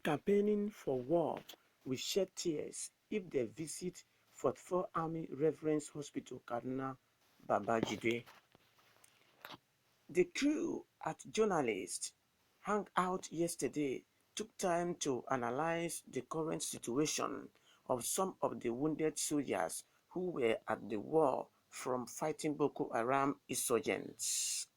campaigning for war will shed tears if they visit 44 Army Reverence Hospital, Kaduna, Babajide. The crew at Journalists Hangout yesterday took time to analyze the current situation of some of the wounded soldiers who were at the war from fighting Boko Haram insurgents.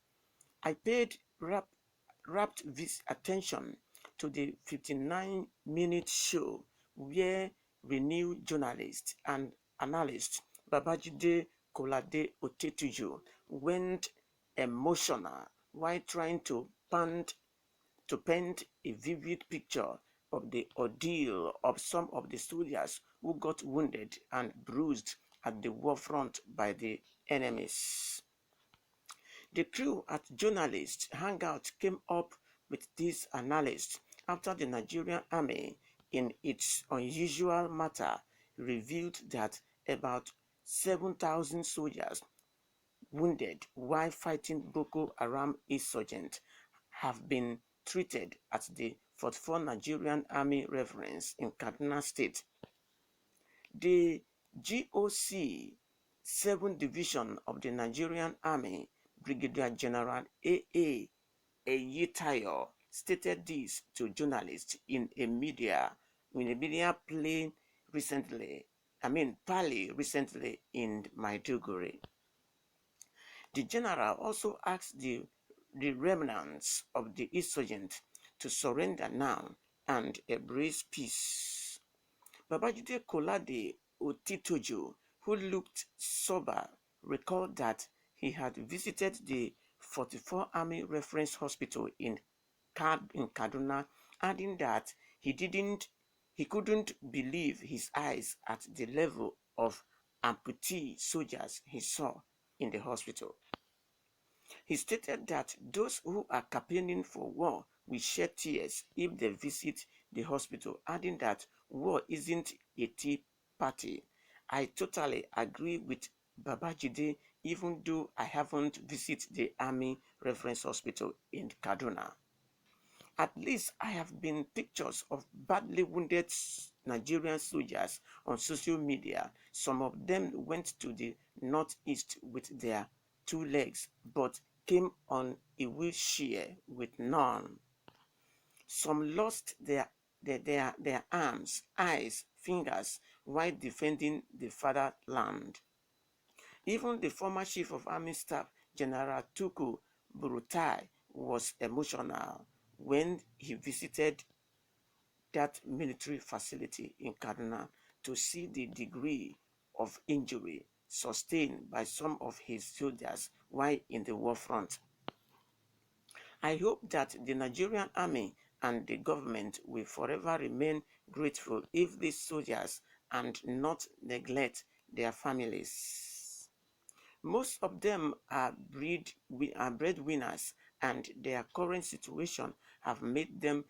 I paid rapt attention to the 59-minute show where renowned journalist and analyst Babajide Kolade Otetuju went emotional while trying to paint a vivid picture of the ordeal of some of the soldiers who got wounded and bruised at the war front by the enemies. The crew at Journalists Hangout came up with this analysis after the Nigerian Army, in its unusual matter, revealed that about 7,000 soldiers wounded while fighting Boko Haram insurgents have been treated at the 44 Nigerian Army Reverence in Kaduna State. The GOC 7th Division of the Nigerian Army, Brigadier General A.A. Eyitayo, stated this to journalists in a media play recently in Maiduguri. The general also asked the remnants of the insurgents to surrender now and embrace peace. Babajide Kolade Otitojo, who looked sober, recalled that he had visited the 44 Army Reference Hospital in Kaduna, adding that he couldn't believe his eyes at the level of amputee soldiers he saw in the hospital. He stated that those who are campaigning for war will shed tears if they visit the hospital, adding that war isn't a tea party. I totally agree with Babajide, even though I haven't visited the Army Reference Hospital in Kaduna. At least I have been pictures of badly wounded Nigerian soldiers on social media. Some of them went to the northeast with their 2 legs, but came on a wheelchair with none. Some lost their arms, eyes, fingers while defending the fatherland. Even the former Chief of Army Staff, General Tuku Burutai, was emotional when he visited that military facility in Kaduna to see the degree of injury sustained by some of his soldiers while in the war front. I hope that the Nigerian Army and the government will forever remain grateful if these soldiers and not neglect their families. Most of them are breadwinners, and their current situation have made them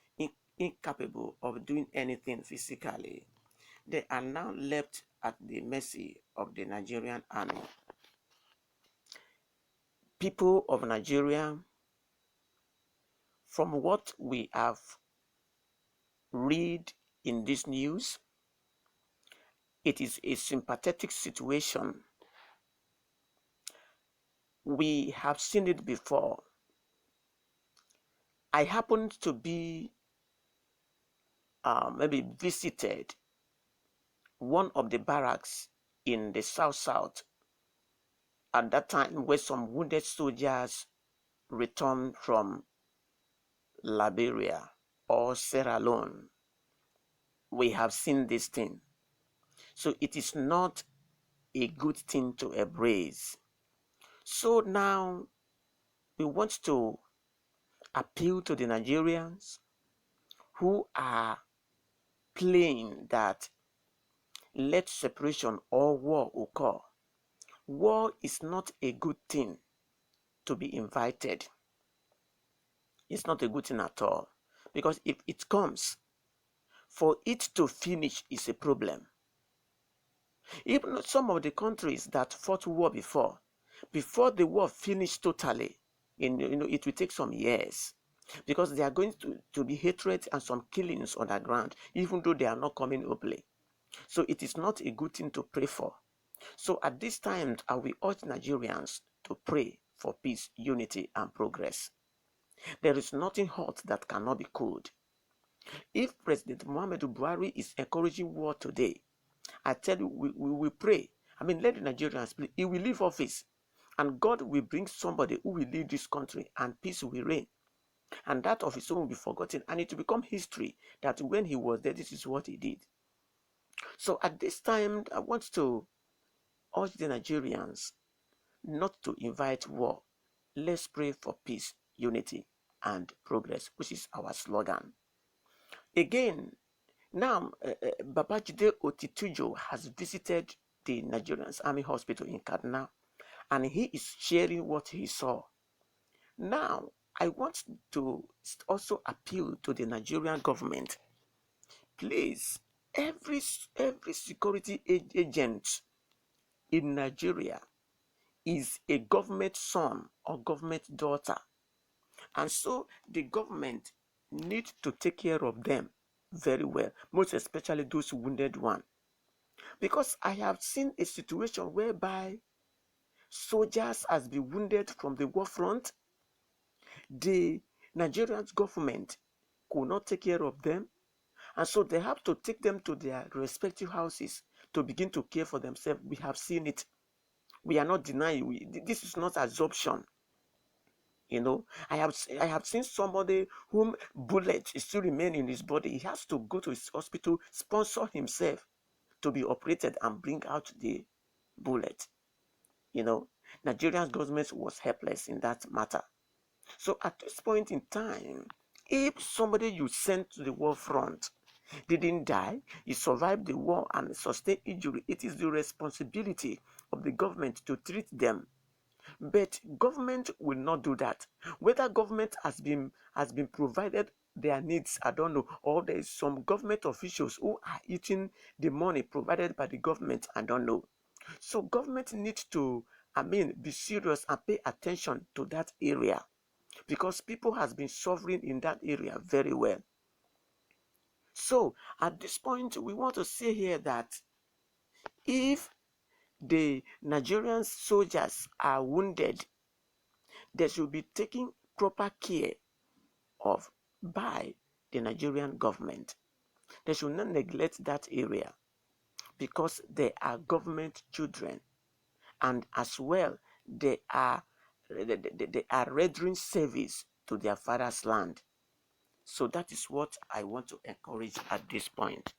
incapable of doing anything physically. They are now left at the mercy of the Nigerian Army. People of Nigeria, from what we have read in this news, it is a sympathetic situation. We have seen it before. I happened to be maybe visited one of the barracks in the south at that time, where some wounded soldiers returned from Liberia or Sierra Leone. We have seen this thing. So it is not a good thing to embrace. So now we want to appeal to the Nigerians who are playing that let separation or war occur. War is not a good thing to be invited. It's not a good thing at all. Because if it comes, for it to finish is a problem. Even some of the countries that fought war before the war finished totally, it will take some years. because there are going to be hatred and some killings on the ground, even though they are not coming openly. So it is not a good thing to pray for. So at this time, I will urge Nigerians to pray for peace, unity, and progress. There is nothing hot that cannot be cooled. If President Muhammadu Buhari is encouraging war today, I tell you, we will pray. I mean, let the Nigerians pray. He will leave office, and God will bring somebody who will lead this country, and peace will reign. And that of his own will be forgotten, and it will become history that when he was there, this is what he did. So at this time, I want to urge the Nigerians not to invite war. Let's pray for peace, unity, and progress, which is our slogan. Again, now, Babajide Otitujo has visited the Nigerian Army Hospital in Kaduna, and he is sharing what he saw. Now, I want to also appeal to the Nigerian government. Please, every security agent in Nigeria is a government son or government daughter. And so the government needs to take care of them very well, most especially those wounded ones. Because I have seen a situation whereby soldiers has been wounded from the war front. The Nigerian government could not take care of them, and so they have to take them to their respective houses to begin to care for themselves. We have seen it. We are not denying. This is not absorption. You know, I have seen somebody whom bullet still remain in his body. He has to go to his hospital, sponsor himself to be operated and bring out the bullet. You know, Nigerian government was helpless in that matter. So at this point in time, if somebody you sent to the war front didn't die, he survived the war and sustained injury, it is the responsibility of the government to treat them. But government will not do that. Whether government has been provided their needs, I don't know, or there is some government officials who are eating the money provided by the government, I don't know. So government needs to, be serious and pay attention to that area, because people has been suffering in that area very well. So at this point, we want to say here that if the Nigerian soldiers are wounded, they should be taken proper care of by the Nigerian government. They should not neglect that area, because they are government children, and as well they are rendering service to their father's land. So that is what I want to encourage at this point.